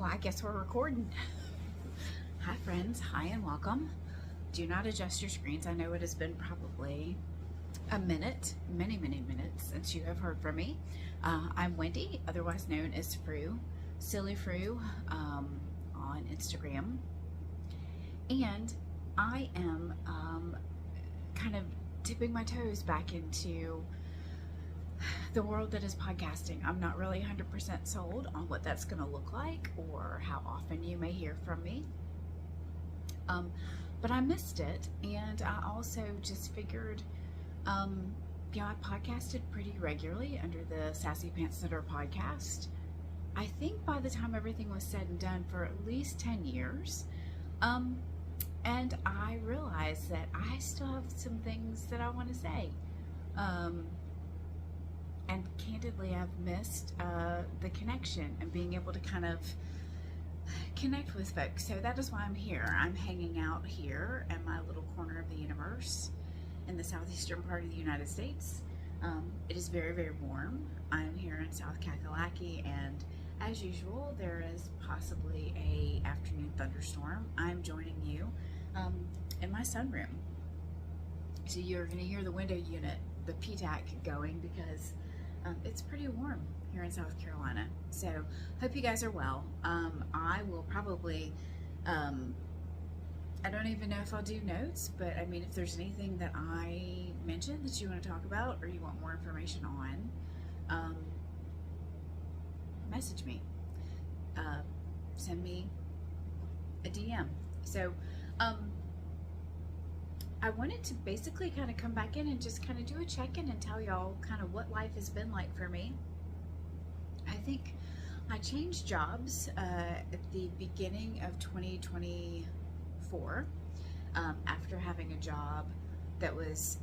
Well, I guess we're recording. Hi friends, hi and welcome. Do not adjust your screens. I know it has been probably a minute, many minutes since you have heard from me. I'm Wendy, otherwise known as Fru, sillyfru on Instagram. And I am kind of dipping my toes back into the world that is podcasting. I'm not really 100% sold on what that's going to look like or how often you may hear from me. But I missed it, and I also just figured, I podcasted pretty regularly under the Sassy Pants Knitter podcast. I think by the time everything was said and done, for at least 10 years. And I realized that I still have some things that I want to say. And candidly, I've missed the connection and being able to kind of connect with folks. So that is why I'm here. I'm hanging out here in my little corner of the universe in the southeastern part of the United States. It is very warm. I'm here in South Kakalaki, and as usual, there is possibly a afternoon thunderstorm. I'm joining you in my sunroom. So you're going to hear the window unit, the PTAC going, because it's pretty warm here in South Carolina. So hope you guys are well. I will probably, I don't even know if I'll do notes, but I mean, if there's anything that I mentioned that you want to talk about or you want more information on, message me, send me a DM. So I wanted to basically kind of come back in and just kind of do a check-in and tell y'all kind of what life has been like for me. I think I changed jobs at the beginning of 2024 after having a job that was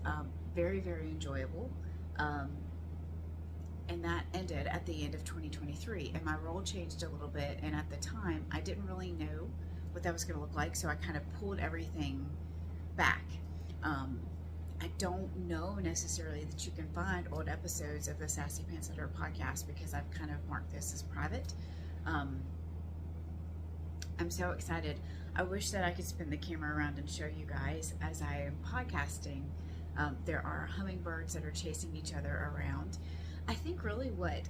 very enjoyable, and that ended at the end of 2023, and my role changed a little bit, and at the time I didn't really know what that was going to look like, so I kind of pulled everything back. I don't know necessarily that you can find old episodes of the Sassy Pants Knitter podcast because I've kind of marked this as private. I'm so excited. I wish that I could spin the camera around and show you guys as I am podcasting. There are hummingbirds that are chasing each other around. I think really what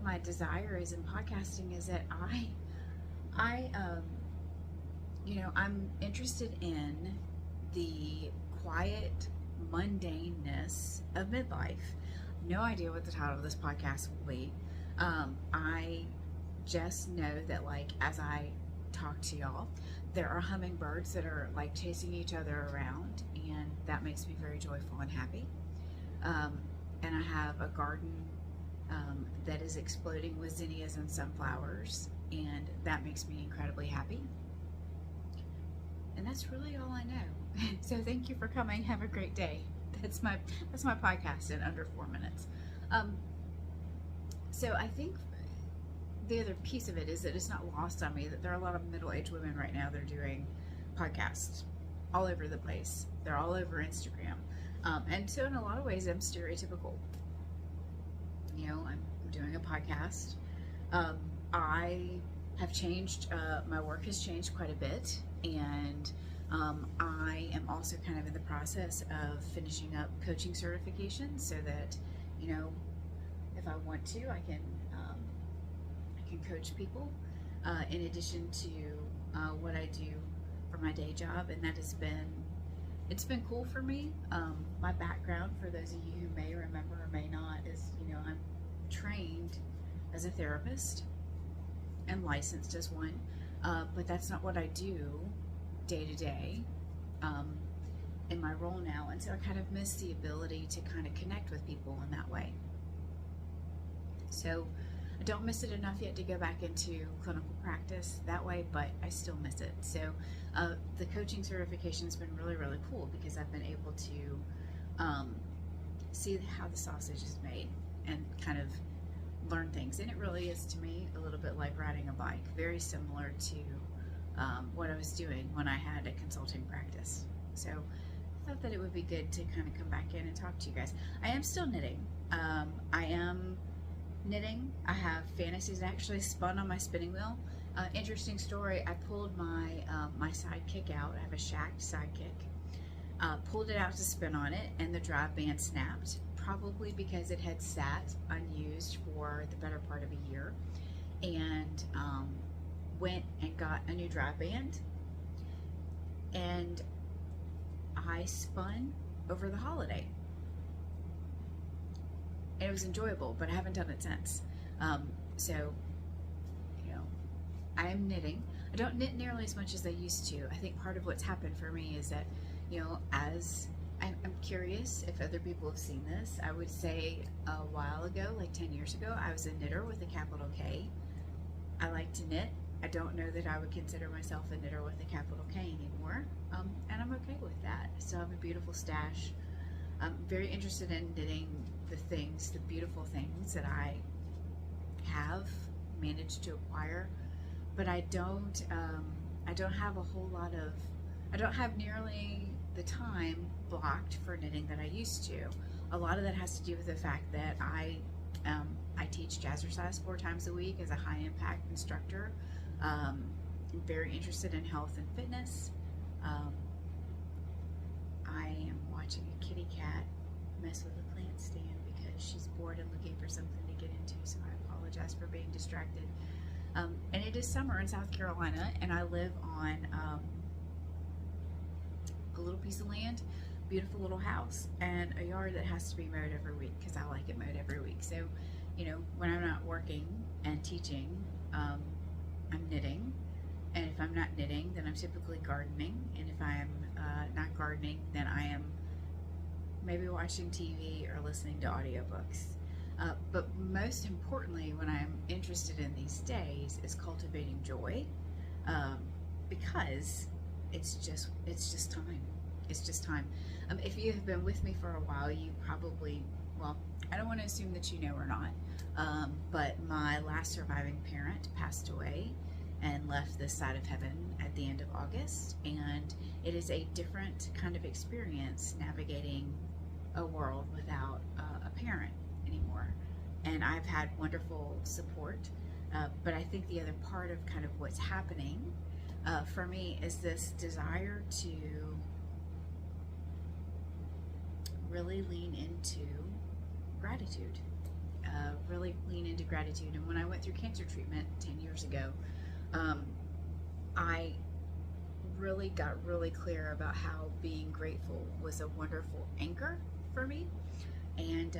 my desire is in podcasting is that I'm interested in the quiet mundaneness of midlife. No idea what the title of this podcast will be. I just know that, like, as I talk to y'all, there are hummingbirds that are like chasing each other around, and that makes me very joyful and happy. And I have a garden that is exploding with zinnias and sunflowers, and that makes me incredibly happy. And that's really all I know. So thank you for coming. Have a great day. That's my podcast in under 4 minutes. So I think the other piece of it is that it's not lost on me that there are a lot of middle-aged women right now that are doing podcasts all over the place. They're all over Instagram. And so in a lot of ways, I'm stereotypical. You know, I'm doing a podcast. I have changed, my work has changed quite a bit, and I am also kind of in the process of finishing up coaching certifications so that, you know, if I want to, I can coach people in addition to what I do for my day job, and that has been, it's been cool for me. My background, for those of you who may remember or may not, is, you know, I'm trained as a therapist and licensed as one, but that's not what I do day to day in my role now, and so I kind of miss the ability to kind of connect with people in that way. So I don't miss it enough yet to go back into clinical practice that way, but I still miss it. So the coaching certification has been really cool because I've been able to see how the sausage is made and kind of learn things. And it really is, to me, a little bit like riding a bike, very similar to what I was doing when I had a consulting practice. So I thought that it would be good to kind of come back in and talk to you guys. I am still knitting. I am knitting. I have fantasies actually spun on my spinning wheel. Interesting story, I pulled my my sidekick out. I have a shacked sidekick. Pulled it out to spin on it, and the drive band snapped, probably because it had sat unused for the better part of a year. And went and got a new drive band, and I spun over the holiday. And it was enjoyable, but I haven't done it since. So, you know, I am knitting. I don't knit nearly as much as I used to. I think part of what's happened for me is that, you know, as I'm curious if other people have seen this. I would say a while ago, like 10 years ago, I was a knitter with a capital K. I like to knit. I don't know that I would consider myself a knitter with a capital K anymore, and I'm okay with that. I still have a beautiful stash. I'm very interested in knitting the things, the beautiful things that I have managed to acquire, but I don't have a whole lot of, I don't have nearly the time blocked for knitting that I used to. A lot of that has to do with the fact that I teach jazzercise 4 times a week as a high impact instructor. I'm very interested in health and fitness. I am watching a kitty cat mess with a plant stand because she's bored and looking for something to get into, so I apologize for being distracted. And it is summer in South Carolina, and I live on a little piece of land, beautiful little house, and a yard that has to be mowed every week because I like it mowed every week. So, you know, when I'm not working and teaching, I'm knitting. And if I'm not knitting, then I'm typically gardening. And if I am not gardening, then I am maybe watching TV or listening to audiobooks. But most importantly, what I'm interested in these days is cultivating joy, because it's just time. It's just time. If you have been with me for a while, you probably, well, I don't want to assume that you know or not, but my last surviving parent passed away and left this side of heaven at the end of August, and it is a different kind of experience navigating a world without a parent anymore. And I've had wonderful support, but I think the other part of kind of what's happening for me is this desire to really lean into gratitude, And when I went through cancer treatment 10 years ago, I really got really clear about how being grateful was a wonderful anchor for me, and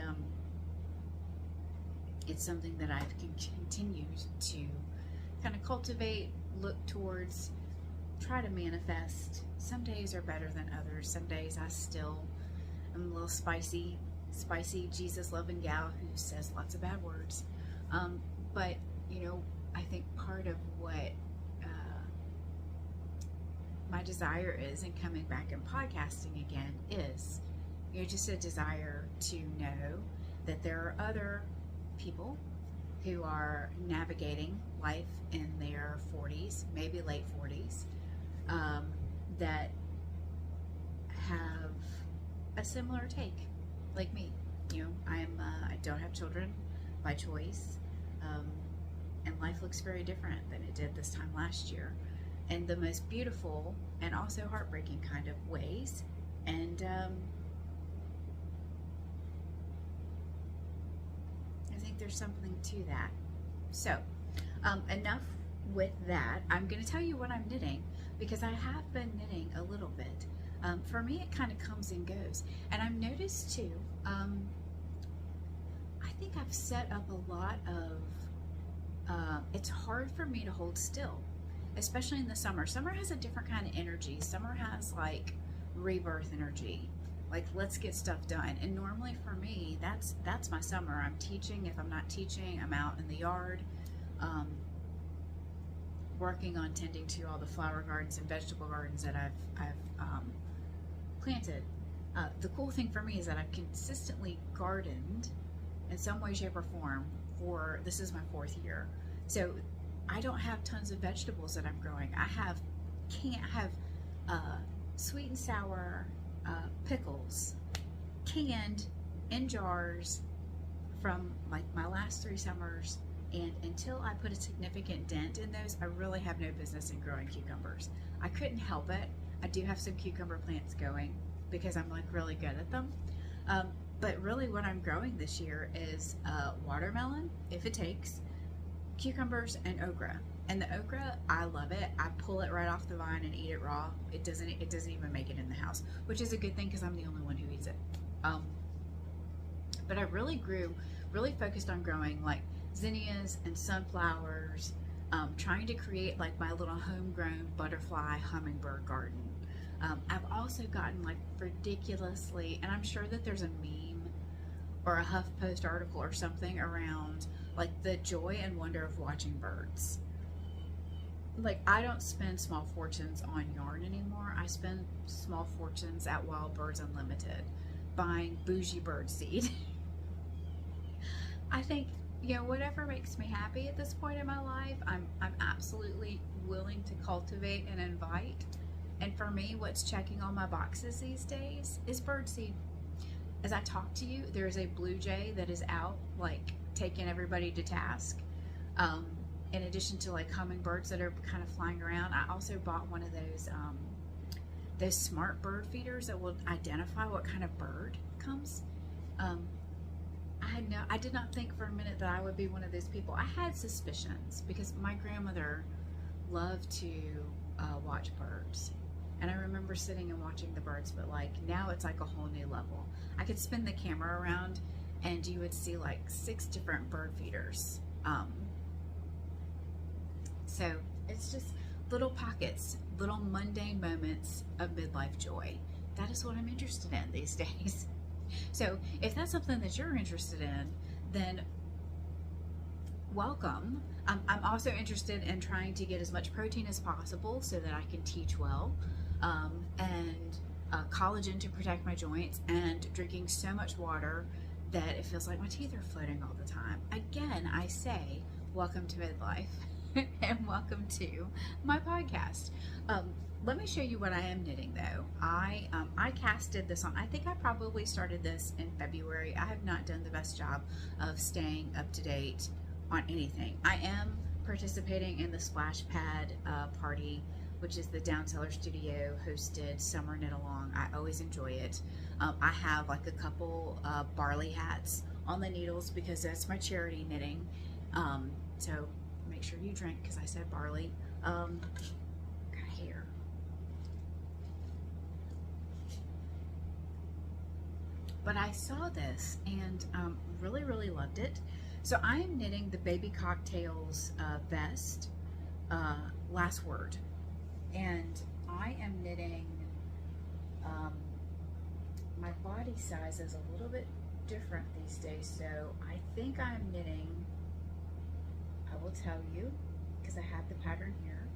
it's something that I've continued to kind of cultivate, look towards, try to manifest. Some days are better than others. Some days I still am a little spicy Jesus loving gal who says lots of bad words, but you know, I think part of what my desire is in coming back and podcasting again is, you know, just a desire to know that there are other people who are navigating life in their 40s, maybe late 40s, that have a similar take like me. You know, I don't have children by choice, and life looks very different than it did this time last year, in the most beautiful and also heartbreaking kind of ways. And I think there's something to that. So enough with that. I'm going to tell you what I'm knitting, because I have been knitting a little bit. For me, it kind of comes and goes. And I've noticed too, I think I've set up a lot of, it's hard for me to hold still, especially in the summer. Summer has a different kind of energy. Summer has like rebirth energy, like let's get stuff done. And normally for me, that's my summer. I'm teaching. If I'm not teaching, I'm out in the yard, working on tending to all the flower gardens and vegetable gardens that I've planted. The cool thing for me is that I've consistently gardened in some way, shape, or form for, this is my 4th year. So I don't have tons of vegetables that I'm growing. I have sweet and sour pickles, canned in jars from like my last 3 summers, and until I put a significant dent in those, I really have no business in growing cucumbers. I couldn't help it. I do have some cucumber plants going because I'm like really good at them. But really what I'm growing this year is watermelon, if it takes, cucumbers, and okra. And the okra, I love it. I pull it right off the vine and eat it raw. It doesn't even make it in the house, which is a good thing because I'm the only one who eats it. But I really focused on growing like zinnias and sunflowers, trying to create like my little homegrown butterfly hummingbird garden. I've also gotten like ridiculously, and I'm sure that there's a meme or a HuffPost article or something around like the joy and wonder of watching birds. Like, I don't spend small fortunes on yarn anymore. I spend small fortunes at Wild Birds Unlimited buying bougie bird seed. I think, you know, whatever makes me happy at this point in my life, I'm absolutely willing to cultivate and invite. And for me, what's checking all my boxes these days is birdseed. As I talk to you, there is a blue jay that is out, like, taking everybody to task. In addition to like hummingbirds that are kind of flying around, I also bought one of those smart bird feeders that will identify what kind of bird comes. I did not think for a minute that I would be one of those people. I had suspicions because my grandmother loved to watch birds. And I remember sitting and watching the birds, but like now it's like a whole new level. I could spin the camera around and you would see like 6 different bird feeders. So it's just little pockets, little mundane moments of midlife joy. That is what I'm interested in these days. So if that's something that you're interested in, then welcome. I'm also interested in trying to get as much protein as possible so that I can teach well, and collagen to protect my joints, and drinking so much water that it feels like my teeth are floating all the time. Again, I say welcome to midlife. And welcome to my podcast. Let me show you what I am knitting though. I casted this on, I think I probably started this in February. I have not done the best job of staying up to date on anything. I am participating in the Splash Pad party, which is the Down Cellar Studio hosted summer knit along. I always enjoy it. I have like a couple barley hats on the needles because that's my charity knitting. So make sure you drink because I said barley. Got hair. But I saw this and really loved it. So I am knitting the Babycocktails vest, last word. And I am knitting, my body size is a little bit different these days. So I think I'm knitting, I will tell you, because I have the pattern here.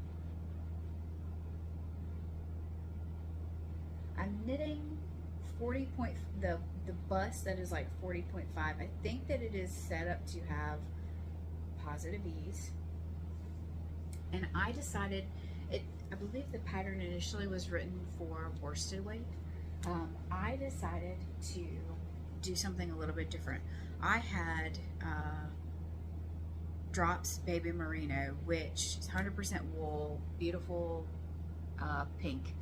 I'm knitting 40 point, the bust that is like 40.5. I think that it is set up to have positive ease. And I decided, I believe the pattern initially was written for worsted weight. I decided to do something a little bit different. I had Drops Baby Merino, which is 100% wool, beautiful pink,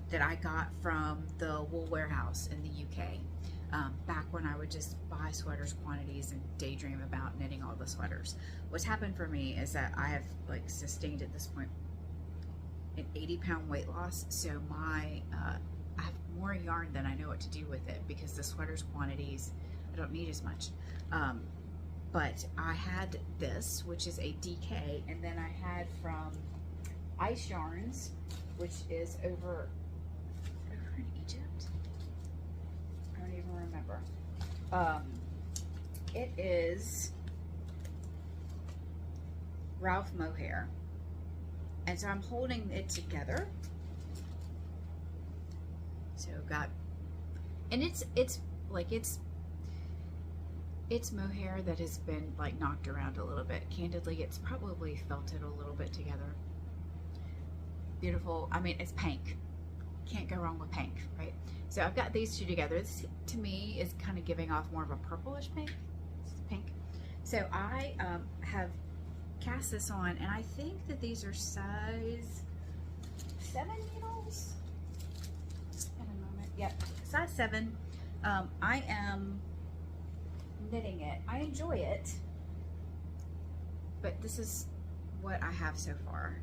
that I got from the Wool Warehouse in the UK. Back when I would just buy sweaters quantities and daydream about knitting all the sweaters. What's happened for me is that I have like sustained at this point an 80-pound weight loss, so I have more yarn than I know what to do with it because the sweaters quantities, I don't need as much. But I had this, which is a DK, and then I had from Ice Yarns, which is over in Egypt. I don't even remember. It is Ralph Mohair, and so I'm holding it together. So got, and it's mohair that has been like knocked around a little bit. Candidly, it's probably felted a little bit together. Beautiful. I mean, it's pink. Can't go wrong with pink, right? So I've got these two together. This to me is kind of giving off more of a purplish pink. It's pink. So I have cast this on, and I think that these are size 7 needles. In a moment. Yep, size 7. I am knitting it. I enjoy it, but this is what I have so far.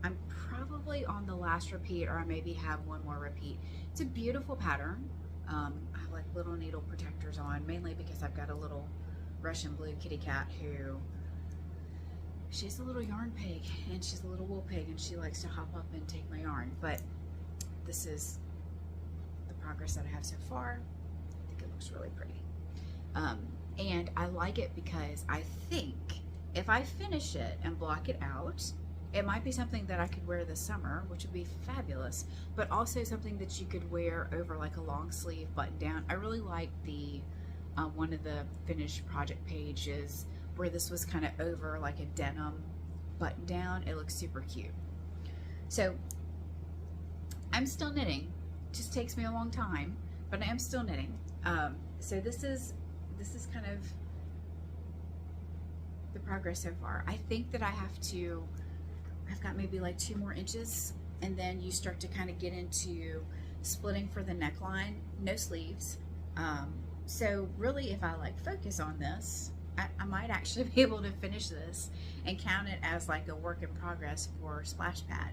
I'm probably on the last repeat, or I maybe have one more repeat. It's a beautiful pattern. I have like little needle protectors on, mainly because I've got a little Russian blue kitty cat who, she's a little yarn pig, and she's a little wool pig, and she likes to hop up and take my yarn. But this is the progress that I have so far. I think it looks really pretty. And I like it because I think if I finish it and block it out, it might be something that I could wear this summer, which would be fabulous, but also something that you could wear over like a long sleeve button down. I really like the one of the finished project pages where this was kind of over like a denim button down. It looks super cute. So I'm still knitting. It just takes me a long time, but I am still knitting. So this is kind of the progress so far. I think that I've got maybe like 2 more inches, and then you start to kind of get into splitting for the neckline, no sleeves. So really, if I like focus on this, I might actually be able to finish this and count it as like a work in progress for Splash Pad.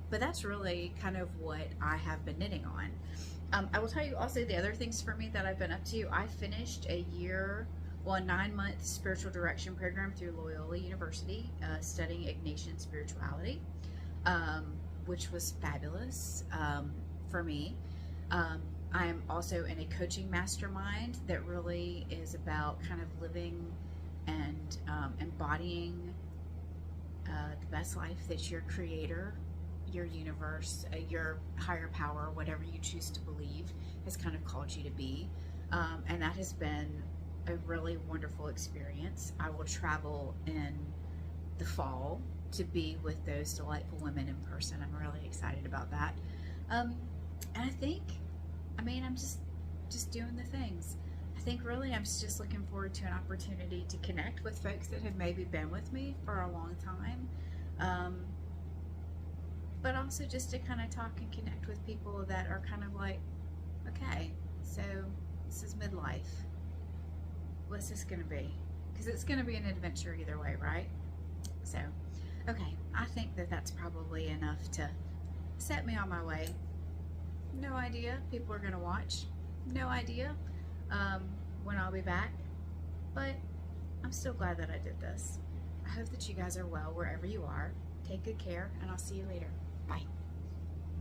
But that's really kind of what I have been knitting on. I will tell you also the other things for me that I've been up to. I finished a 9-month spiritual direction program through Loyola University, studying Ignatian spirituality, which was fabulous for me. I am also in a coaching mastermind that really is about kind of living and embodying the best life that your creator, your universe, your higher power, whatever you choose to believe, has kind of called you to be. And that has been a really wonderful experience. I will travel in the fall to be with those delightful women in person. I'm really excited about that. And I think, I'm just doing the things. I think really I'm just looking forward to an opportunity to connect with folks that have maybe been with me for a long time. But also just to kind of talk and connect with people that are kind of like, okay, so this is midlife. What's this gonna be? Because it's gonna be an adventure either way, right? So, okay, I think that that's probably enough to set me on my way. No idea people are gonna watch. No idea when I'll be back, but I'm still glad that I did this. I hope that you guys are well wherever you are. Take good care, and I'll see you later. Bye.